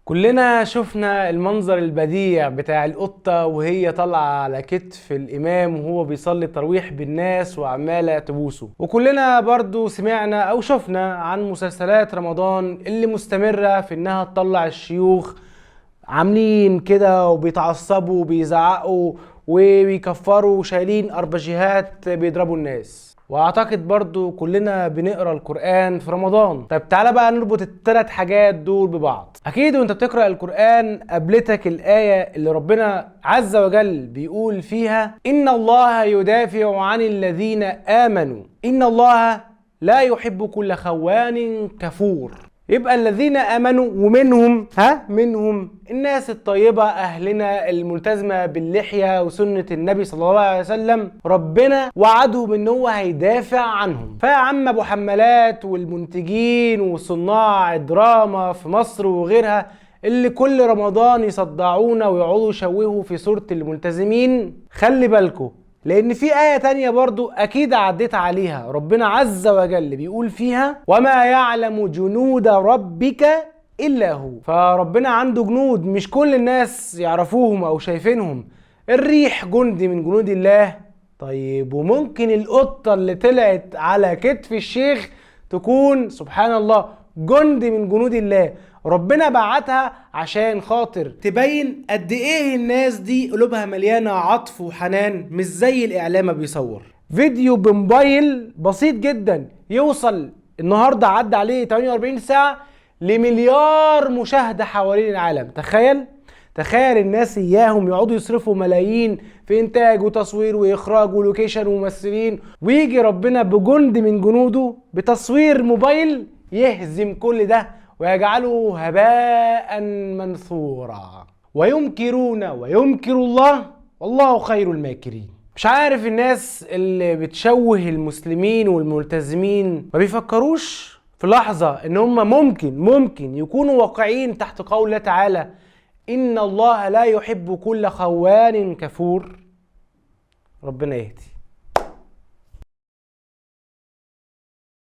كلنا شفنا المنظر البديع بتاع القطة وهي طالعة على كتف الإمام وهو بيصلي التراويح بالناس وعمالة تبوسه. وكلنا برضو سمعنا أو شفنا عن مسلسلات رمضان اللي مستمرة في إنها تطلع الشيوخ عاملين كده وبيتعصبوا وبيزعقوا وبيكفروا وشايلين أربجيهات بيضربوا الناس. واعتقد برضو كلنا بنقرا القرآن في رمضان. طيب تعالى بقى نربط الثلاث حاجات دول ببعض. اكيد وانت بتقرا القرآن قابلتك الآية اللي ربنا عز وجل بيقول فيها ان الله يدافع عن الذين آمنوا ان الله لا يحب كل خوان كفور. يبقى الذين امنوا ومنهم منهم الناس الطيبة اهلنا الملتزمة باللحية وسنة النبي صلى الله عليه وسلم، ربنا وعدهم ان هو هيدافع عنهم. فيا عم ابو حمالات والمنتجين وصناع الدراما في مصر وغيرها اللي كل رمضان يصدعونا ويقعدوا يشوهوا في صورة الملتزمين، خلي بالكم لان في آية تانية برضو اكيد عديت عليها، ربنا عز وجل بيقول فيها وما يعلم جنود ربك الا هو. فربنا عنده جنود مش كل الناس يعرفوهم او شايفينهم. الريح جندي من جنود الله. طيب وممكن القطة اللي طلعت على كتف الشيخ تكون سبحان الله جندي من جنود الله، ربنا بعتها عشان خاطر تبين قد ايه الناس دي قلوبها مليانة عطف وحنان، مش زي الاعلام ما بيصور. فيديو بموبايل بسيط جدا يوصل النهاردة عدى عليه 48 ساعة لمليار مشاهدة حوالين العالم. تخيل الناس اياهم يقعدوا يصرفوا ملايين في انتاج وتصوير واخراج ولوكيشن وممثلين، ويجي ربنا بجند من جنوده بتصوير موبايل يهزم كل ده ويجعله هباء منثورا. ويمكرون ويمكر الله والله خير الماكرين. مش عارف الناس اللي بتشوه المسلمين والملتزمين ما بيفكروش في لحظة ان هم ممكن يكونوا واقعين تحت قول الله تعالى إن الله لا يحب كل خوان كفور. ربنا يهدي.